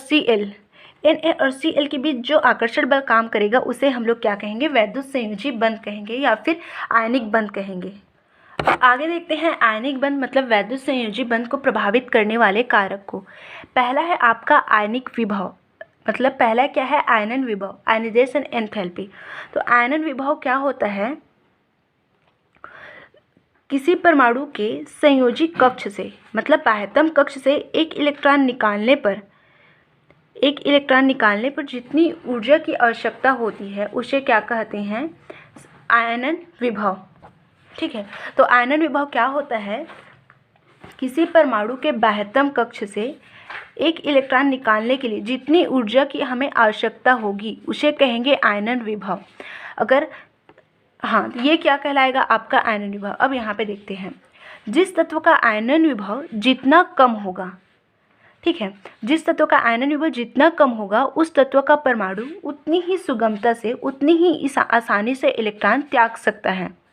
S1: Cl के बीच जो आकर्षण बल काम करेगा उसे हम लोग क्या कहेंगे, वैद्युत संयोजी बंध कहेंगे या फिर आयनिक बंध कहेंगे। अब आगे देखते हैं आयनिक बंध मतलब वैद्युत संयोजी बंध को प्रभावित करने वाले कारक को। पहला है आपका आयनिक विभव, मतलब पहला क्या है, आयनन विभव, आयनाइजेशन एंथैल्पी। तो आयनन विभव क्या होता है, किसी परमाणु के संयोजी कक्ष से मतलब बाह्यतम कक्ष से एक इलेक्ट्रॉन निकालने पर जितनी ऊर्जा की आवश्यकता होती है उसे क्या कहते हैं, आयनन विभव, ठीक है। तो आयनन विभव क्या होता है, किसी परमाणु के बाह्यतम कक्ष से एक इलेक्ट्रॉन निकालने के लिए जितनी ऊर्जा की हमें आवश्यकता होगी उसे कहेंगे आयनन विभव। अगर हाँ, ये क्या कहलाएगा, आपका आयनन विभव। अब यहाँ पे देखते हैं, जिस तत्व का आयनन विभव जितना कम होगा, ठीक है, जिस तत्व का आयनन विभव जितना कम होगा उस तत्व का परमाणु उतनी ही सुगमता से, उतनी ही आसानी से इलेक्ट्रॉन त्याग सकता है।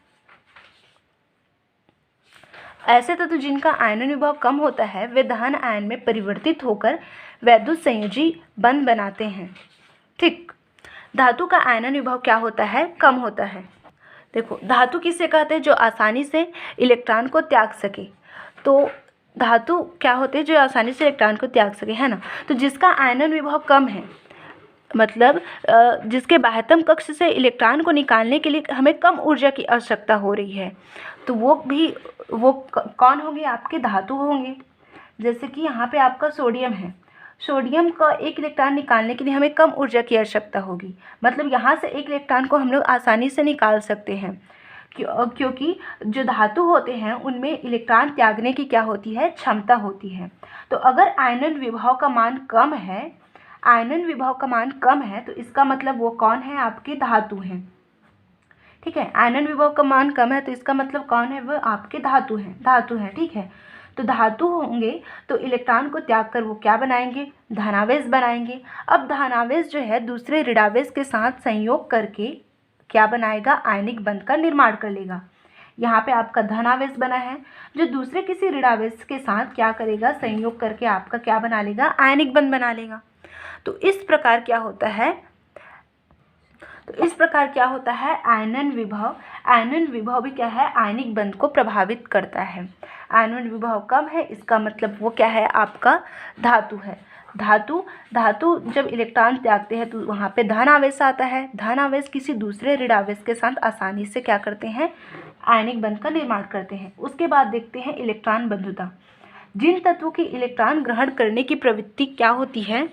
S1: ऐसे तत्व जिनका आयनन विभव कम होता है वे धन आयन में परिवर्तित होकर वैद्युत संयोजी बंध बनाते हैं, ठीक। धातु का आयनन विभव क्या होता है, कम होता है। देखो धातु किसे कहते हैं, जो आसानी से इलेक्ट्रॉन को त्याग सके। तो धातु क्या होते हैं, जो आसानी से इलेक्ट्रॉन को त्याग सके, है ना। तो जिसका आयनन विभव कम है, मतलब जिसके बाह्यतम कक्ष से इलेक्ट्रॉन को निकालने के लिए हमें कम ऊर्जा की आवश्यकता हो रही है, तो वो कौन होंगे, आपके धातु होंगे। जैसे कि यहाँ पे आपका सोडियम है, सोडियम का 1 इलेक्ट्रॉन निकालने के लिए हमें कम ऊर्जा की आवश्यकता होगी, मतलब यहाँ से 1 इलेक्ट्रॉन को हम लोग आसानी से निकाल सकते हैं, क्योंकि जो धातु होते हैं उनमें इलेक्ट्रॉन त्यागने की क्या होती है, क्षमता होती है। तो अगर आयनन विभव का मान कम है, तो इसका मतलब वो कौन है, आपके धातु हैं, ठीक है। आयनन विभव का मान कम है तो इसका मतलब कौन है, वो आपके धातु हैं, ठीक है। तो धातु होंगे तो इलेक्ट्रॉन को त्याग कर वो क्या बनाएंगे, धनावेश बनाएंगे। अब धनावेश जो है दूसरे ऋणावेश के साथ संयोग करके क्या बनाएगा, आयनिक बंध का निर्माण कर लेगा। यहाँ पे आपका धनावेश बना है जो दूसरे किसी ऋणावेश के साथ क्या करेगा, संयोग करके आपका क्या बना लेगा, आयनिक बंध बना लेगा। तो इस प्रकार क्या होता है, आयनन विभव भी क्या है, आयनिक बंध को प्रभावित करता है। आयनन विभव कम है, इसका मतलब वो क्या है, आपका धातु है। धातु जब इलेक्ट्रॉन त्यागते हैं तो वहाँ पे धन आवेश आता है। धन आवेश किसी दूसरे ऋण आवेश के साथ आसानी से क्या करते हैं, आयनिक बंध का निर्माण करते हैं। उसके बाद देखते हैं इलेक्ट्रॉन बंधुता। जिन तत्वों की इलेक्ट्रॉन ग्रहण करने की प्रवृत्ति क्या होती है,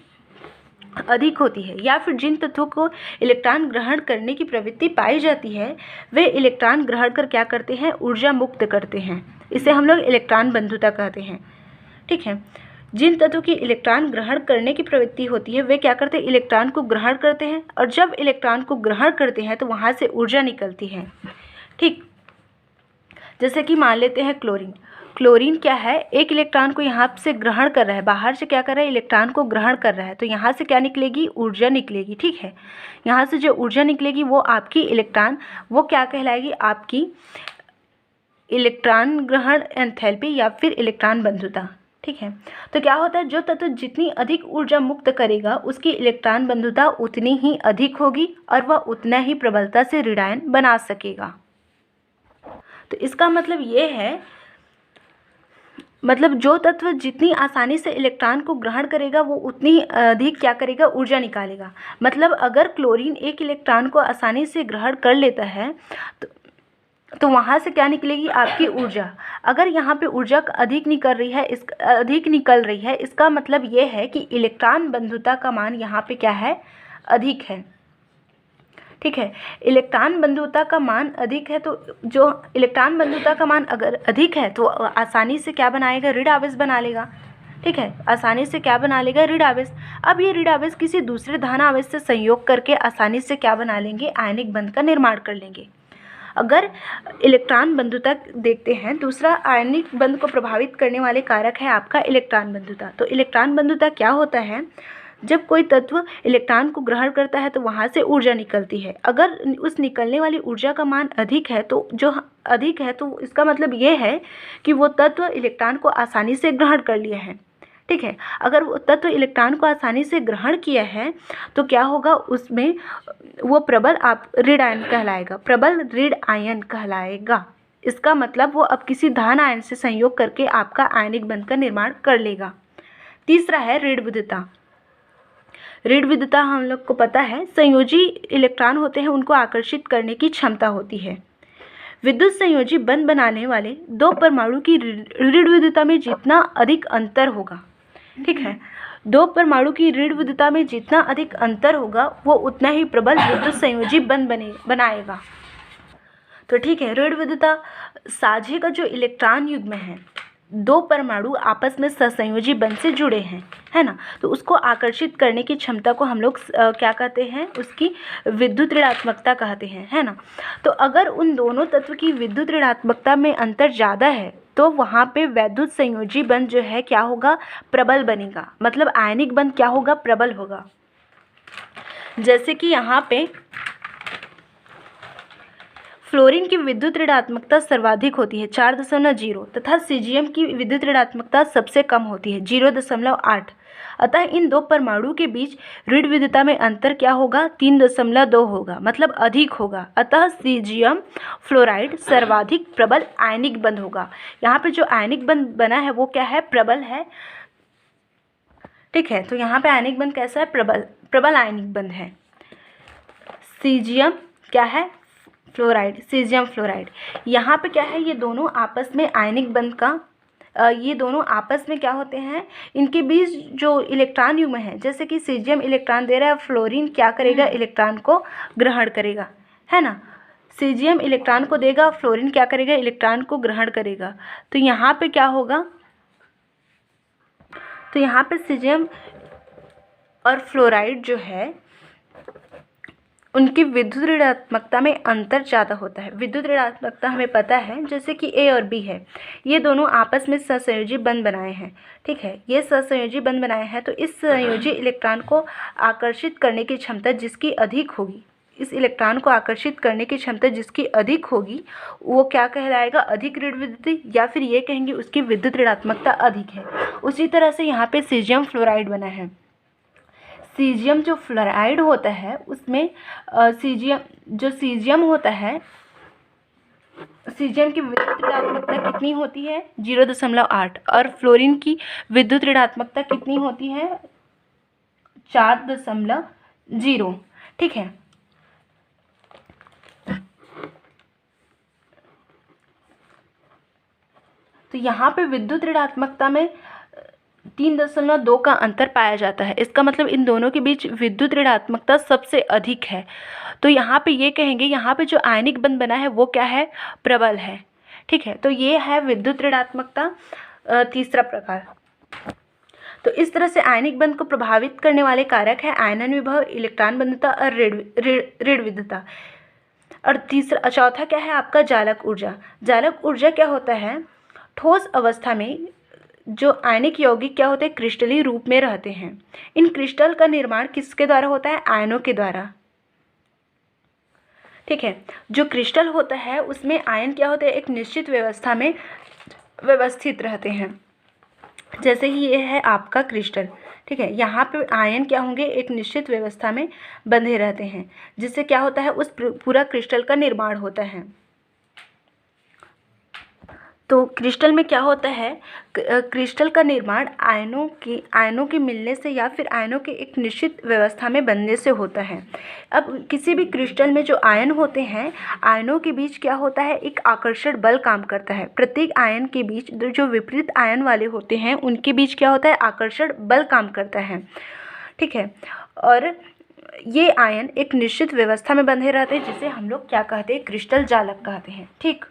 S1: अधिक होती है, या फिर जिन तत्वों को इलेक्ट्रॉन ग्रहण करने की प्रवृत्ति पाई जाती है वे इलेक्ट्रॉन ग्रहण कर क्या करते हैं, ऊर्जा मुक्त करते हैं। इसे हम लोग इलेक्ट्रॉन बंधुता कहते हैं, ठीक है। जिन तत्वों की इलेक्ट्रॉन ग्रहण करने की प्रवृत्ति होती है वे क्या करते हैं, इलेक्ट्रॉन को ग्रहण करते हैं, और जब इलेक्ट्रॉन को ग्रहण करते हैं तो वहाँ से ऊर्जा निकलती है, ठीक। जैसे कि मान लेते हैं क्लोरीन क्लोरीन क्या है, एक इलेक्ट्रॉन को यहाँ से ग्रहण कर रहा है, बाहर से क्या कर रहा है, इलेक्ट्रॉन को ग्रहण कर रहा है, तो यहाँ से क्या निकलेगी, ऊर्जा निकलेगी। ठीक है, यहाँ से जो ऊर्जा निकलेगी वो आपकी इलेक्ट्रॉन, वो क्या कहलाएगी, आपकी इलेक्ट्रॉन ग्रहण एंथैल्पी या फिर इलेक्ट्रॉन बंधुता। ठीक है, तो क्या होता है, जो तत्व जितनी अधिक ऊर्जा मुक्त करेगा उसकी इलेक्ट्रॉन बंधुता उतनी ही अधिक होगी और वह उतना ही प्रबलता से ऋण आयन बना सकेगा। तो इसका मतलब ये है, मतलब जो तत्व जितनी आसानी से इलेक्ट्रॉन को ग्रहण करेगा वो उतनी अधिक क्या करेगा, ऊर्जा निकालेगा। मतलब अगर क्लोरीन एक इलेक्ट्रॉन को आसानी से ग्रहण कर लेता है तो वहाँ से क्या निकलेगी, आपकी ऊर्जा। अगर यहाँ पे ऊर्जा अधिक निकल रही है, इसका मतलब ये है कि इलेक्ट्रॉन बंधुता का मान यहाँ पे क्या है, अधिक है। ठीक है, इलेक्ट्रॉन बंधुता का मान अधिक है, तो जो इलेक्ट्रॉन बंधुता का मान अगर अधिक है तो आसानी से क्या बनाएगा, ऋण आवेश बना लेगा। ठीक है, आसानी से क्या बना लेगा, ऋण आवेश। अब ये ऋण आवेश किसी दूसरे धन आवेश से संयोग करके आसानी से क्या बना लेंगे, आयनिक बंध का निर्माण कर लेंगे। अगर इलेक्ट्रॉन बंधुता देखते हैं, दूसरा आयनिक बंध को प्रभावित करने वाले कारक है आपका इलेक्ट्रॉन बंधुता। तो इलेक्ट्रॉन बंधुता क्या होता है, जब कोई तत्व इलेक्ट्रॉन को ग्रहण करता है तो वहाँ से ऊर्जा निकलती है। अगर उस निकलने वाली ऊर्जा का मान अधिक है, तो जो अधिक है तो इसका मतलब ये है कि वो तत्व इलेक्ट्रॉन को आसानी से ग्रहण कर लिया है। ठीक है, अगर वो तत्व इलेक्ट्रॉन को आसानी से ग्रहण किया है तो क्या होगा, उसमें वो प्रबल ऋण आयन कहलाएगा, प्रबल ऋण आयन कहलाएगा। इसका मतलब वो अब किसी धन आयन से संयोग करके आपका आयनिक बंध का निर्माण कर लेगा। तीसरा है ऋण विद्युता। ऋण विद्युता हम लोग को पता है, संयोजी इलेक्ट्रॉन होते हैं, उनको आकर्षित करने की क्षमता होती है। विद्युत संयोजी बंध बनाने वाले दो परमाणु की ऋण विद्युता में जितना अधिक अंतर होगा, ठीक है, दो परमाणु की ऋण विद्युता में जितना अधिक अंतर होगा वो उतना ही प्रबल विद्युत संयोजी बंध बनाएगा। तो ठीक है, ऋण विद्युता साझे का जो इलेक्ट्रॉन युग्म है, दो परमाणु आपस में सहसंयोजी बंध से जुड़े हैं, है ना, तो उसको आकर्षित करने की क्षमता को हम लोग क्या कहते हैं, उसकी विद्युत ऋणात्मकता कहते हैं, है ना। तो अगर उन दोनों तत्व की विद्युत ऋणात्मकता में अंतर ज़्यादा है तो वहाँ पे वैद्युत संयोजी बंध जो है क्या होगा, प्रबल बनेगा। मतलब आयनिक बंध क्या होगा, प्रबल होगा। जैसे कि यहाँ पे फ्लोरीन की विद्युत ऋणात्मकता सर्वाधिक होती है 4.0 तथा सीजियम की विद्युत ऋणात्मकता सबसे कम होती है 0.8। अतः इन दो परमाणु के बीच ऋण विद्युता में अंतर क्या होगा, 3.2 होगा, मतलब अधिक होगा। अतः सीजियम फ्लोराइड सर्वाधिक प्रबल आयनिक बंध होगा। यहाँ पे जो आयनिक बंध बना है वो क्या है, प्रबल है। ठीक है, तो यहाँ पे आयनिक बंध कैसा है, प्रबल आयनिक बंध है। सीजियम क्या है, फ्लोराइड, सीजियम फ्लोराइड। यहाँ पे क्या है, ये दोनों आपस में आयनिक बंध का ये दोनों आपस में क्या होते हैं, इनके बीच जो इलेक्ट्रॉन युग्म है, जैसे कि सीजियम इलेक्ट्रॉन दे रहा है, फ्लोरीन क्या करेगा, इलेक्ट्रॉन को ग्रहण करेगा, है ना। सीजियम इलेक्ट्रॉन को देगा, फ्लोरीन क्या करेगा, इलेक्ट्रॉन को ग्रहण करेगा। तो यहाँ पे क्या होगा, तो यहाँ पे सीजियम और फ्लोराइड जो है उनकी विद्युत ऋणात्मकता में अंतर ज़्यादा होता है। विद्युत ऋणात्मकता हमें पता है, जैसे कि ए और बी है, ये दोनों आपस में सहसंयोजी बंध बनाए हैं। ठीक है, ये सहसंयोजी बंध बनाए हैं, तो इस संयोजी इलेक्ट्रॉन को आकर्षित करने की क्षमता जिसकी अधिक होगी, इस इलेक्ट्रॉन को आकर्षित करने की क्षमता जिसकी अधिक होगी वो क्या कहलाएगा, अधिक ऋण विद्युत, या फिर ये कहेंगे उसकी विद्युत ऋणात्मकता अधिक है। उसी तरह से यहाँ पे सीजियम फ्लोराइड बना है। सीजियम जो फ्लोराइड होता है उसमें सीजियम होता है, सीजियम की विद्युत ऋणात्मकता कितनी होती है, 0.8, और फ्लोरीन की विद्युत ऋणात्मकता कितनी होती है, 4.0। ठीक है, तो यहाँ पे विद्युत ऋणात्मकता में 3.2 का अंतर पाया जाता है। इसका मतलब इन दोनों के बीच विद्युत ऋणात्मकता सबसे अधिक है। तो यहाँ पे ये कहेंगे, यहाँ पे जो आयनिक बंध बना है वो क्या है, प्रबल है। ठीक है, तो ये है विद्युत ऋणात्मकता तीसरा प्रकार। तो इस तरह से आयनिक बंध को प्रभावित करने वाले कारक है आयनन विभव, इलेक्ट्रॉन बंधुता और ऋण विद्युता। और चौथा क्या है आपका, जालक ऊर्जा। जालक ऊर्जा क्या होता है, ठोस अवस्था में जो आयनिक यौगिक क्या होते हैं, क्रिस्टलीय रूप में रहते हैं। इन क्रिस्टल का निर्माण किसके द्वारा होता है, आयनों के द्वारा। ठीक है, जो क्रिस्टल होता है उसमें आयन क्या होते हैं, एक निश्चित व्यवस्था में व्यवस्थित रहते हैं। जैसे ही ये है आपका क्रिस्टल, ठीक है, यहाँ पे आयन क्या होंगे, एक निश्चित व्यवस्था में बंधे रहते हैं, जिससे क्या होता है, उस पूरा क्रिस्टल का निर्माण होता है। तो क्रिस्टल में क्या होता है, क्रिस्टल का निर्माण आयनों के मिलने से या फिर आयनों के एक निश्चित व्यवस्था में बनने से होता है। अब किसी भी क्रिस्टल में जो आयन होते हैं, आयनों के बीच क्या होता है, एक आकर्षण बल काम करता है। प्रत्येक आयन के बीच जो विपरीत आयन वाले होते हैं उनके बीच क्या होता है, आकर्षण बल काम करता है। ठीक है, और ये आयन एक निश्चित व्यवस्था में बंधे रहते हैं, जिसे हम लोग क्या कहते हैं, क्रिस्टल जालक कहते हैं। ठीक,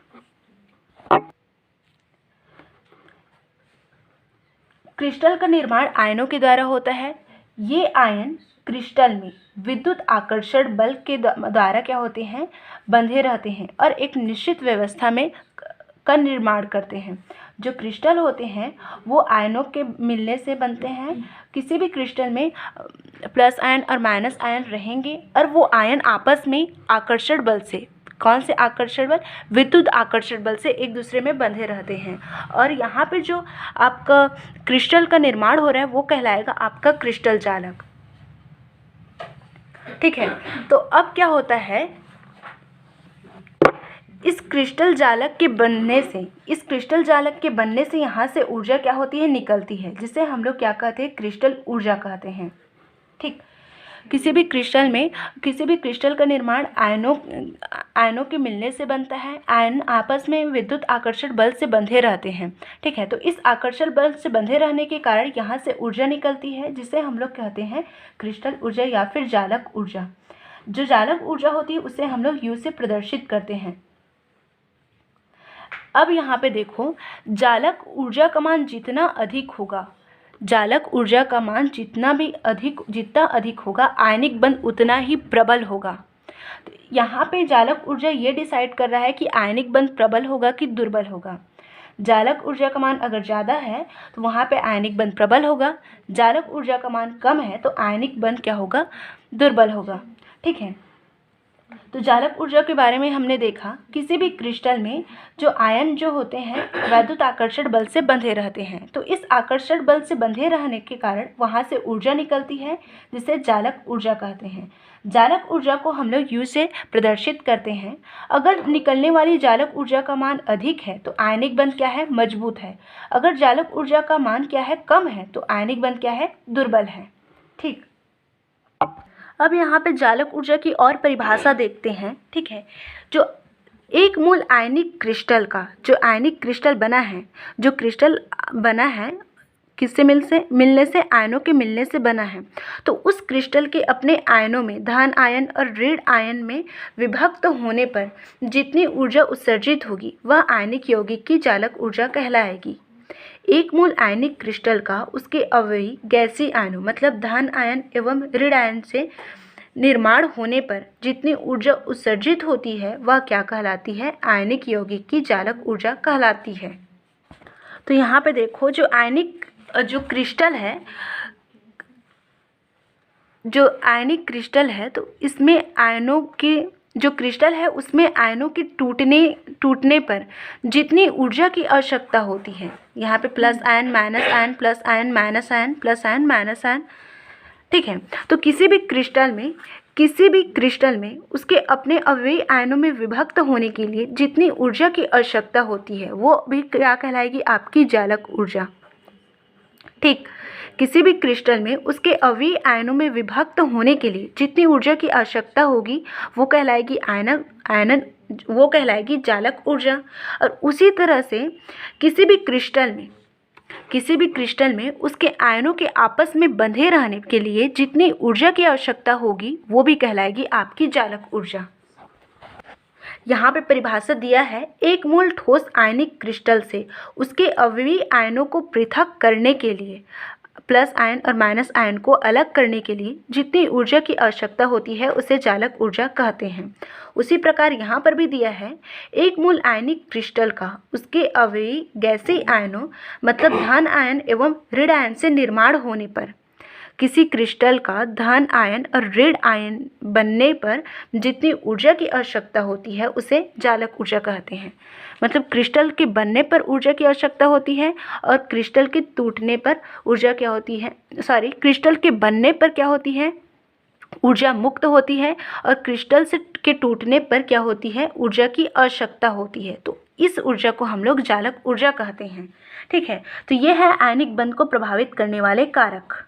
S1: क्रिस्टल का निर्माण आयनों के द्वारा होता है। ये आयन क्रिस्टल में विद्युत आकर्षण बल के द्वारा क्या होते हैं, बंधे रहते हैं और एक निश्चित व्यवस्था में का निर्माण करते हैं। जो क्रिस्टल होते हैं वो आयनों के मिलने से बनते हैं। किसी भी क्रिस्टल में प्लस आयन और माइनस आयन रहेंगे और वो आयन आपस में आकर्षण बल से, कौन से आकर्षण बल, विद्युत आकर्षण बल से एक दूसरे में बंधे रहते हैं। और यहाँ पे जो आपका क्रिस्टल का निर्माण हो रहा है वो कहलाएगा आपका क्रिस्टल जालक। ठीक है, तो अब क्या होता है, इस क्रिस्टल जालक के बनने से यहाँ से ऊर्जा क्या होती है, निकलती है, जिसे हम लोग क्या कहते हैं, क्रिस्टल ऊर्जा कहते हैं। ठीक, किसी भी क्रिस्टल का निर्माण आयनों के मिलने से बनता है। आयन आपस में विद्युत आकर्षण बल से बंधे रहते हैं। ठीक है, तो इस आकर्षण बल से बंधे रहने के कारण यहाँ से ऊर्जा निकलती है, जिसे हम लोग कहते हैं क्रिस्टल ऊर्जा या फिर जालक ऊर्जा। जो जालक ऊर्जा होती है उसे हम लोग U से प्रदर्शित करते हैं। अब यहाँ पे देखो, जालक ऊर्जा का मान जितना अधिक होगा, जालक ऊर्जा का मान जितना अधिक होगा, आयनिक बंध उतना ही प्रबल होगा। तो यहाँ पे जालक ऊर्जा ये डिसाइड कर रहा है कि आयनिक बंध प्रबल होगा कि दुर्बल होगा। जालक ऊर्जा का मान अगर ज़्यादा है तो वहाँ पे आयनिक बंध प्रबल होगा। जालक ऊर्जा का मान कम है तो आयनिक बंध क्या होगा, दुर्बल होगा। ठीक है, तो जालक ऊर्जा के बारे में हमने देखा, किसी भी क्रिस्टल में जो आयन जो होते हैं वैद्युत आकर्षण बल से बंधे रहते हैं। तो इस आकर्षण बल से बंधे रहने के कारण वहाँ से ऊर्जा निकलती है, जिसे जालक ऊर्जा कहते हैं। जालक ऊर्जा को हम लोग U से प्रदर्शित करते हैं। अगर निकलने वाली जालक ऊर्जा का मान अधिक है तो आयनिक बंध क्या है, मजबूत है। अगर जालक ऊर्जा का मान क्या है, कम है, तो आयनिक बंध क्या है, दुर्बल है। ठीक, अब यहाँ पे जालक ऊर्जा की और परिभाषा देखते हैं। ठीक है, जो एक मूल आयनिक क्रिस्टल का, जो आयनिक क्रिस्टल बना है, जो क्रिस्टल बना है किससे मिलने से, आयनों के मिलने से बना है, तो उस क्रिस्टल के अपने आयनों में धन आयन और ऋण आयन में विभक्त होने पर जितनी ऊर्जा उत्सर्जित होगी वह आयनिक यौगिक की जालक ऊर्जा कहलाएगी। एक मूल आयनिक क्रिस्टल का उसके अवयवी गैसीय आयनों मतलब धन आयन एवं ऋण आयन से निर्माण होने पर जितनी ऊर्जा उत्सर्जित होती है वह क्या कहलाती है, आयनिक यौगिक की जालक ऊर्जा कहलाती है। तो यहाँ पे देखो, जो आयनिक क्रिस्टल है तो इसमें आयनों के, जो क्रिस्टल है उसमें आयनों के टूटने पर जितनी ऊर्जा की आवश्यकता होती है, यहाँ पे plus ion minus ion, plus ion minus ion, plus ion minus ion. ठीक है, तो किसी भी क्रिस्टल में उसके अपने अवयवी आयनों में विभक्त होने के लिए जितनी ऊर्जा की आवश्यकता होती है वो भी क्या कहलाएगी, आपकी जालक ऊर्जा। ठीक, किसी भी क्रिस्टल में उसके अवयवी आयनों में विभक्त होने के लिए जितनी ऊर्जा की आवश्यकता होगी वो कहलाएगी जालक ऊर्जा। और उसी तरह से किसी भी क्रिस्टल में उसके आयनों के आपस में बंधे रहने के लिए जितनी ऊर्जा की आवश्यकता होगी वो भी कहलाएगी आपकी जालक ऊर्जा। यहाँ पे परिभाषा दिया है, एक मूल ठोस आयनिक क्रिस्टल से उसके अवयवी आयनों को पृथक प्लस आयन और माइनस आयन को अलग करने के लिए जितनी ऊर्जा की आवश्यकता होती है उसे चालक ऊर्जा कहते हैं। उसी प्रकार यहाँ पर भी दिया है, एक मूल आयनिक क्रिस्टल का उसके अवयवी गैसीय आयनों मतलब धन आयन एवं ऋण आयन से निर्माण होने पर, किसी क्रिस्टल का धन आयन और ऋण आयन बनने पर जितनी ऊर्जा की आवश्यकता होती है उसे चालक ऊर्जा कहते हैं। मतलब क्रिस्टल के बनने पर ऊर्जा की आवश्यकता होती है और क्रिस्टल के टूटने पर ऊर्जा क्या होती है, क्रिस्टल के बनने पर क्या होती है, ऊर्जा मुक्त होती है, और क्रिस्टल से के टूटने पर क्या होती है, ऊर्जा की आवश्यकता होती है। तो इस ऊर्जा को हम लोग चालक ऊर्जा कहते हैं। ठीक है, तो ये है आयनिक बंध को प्रभावित करने वाले कारक।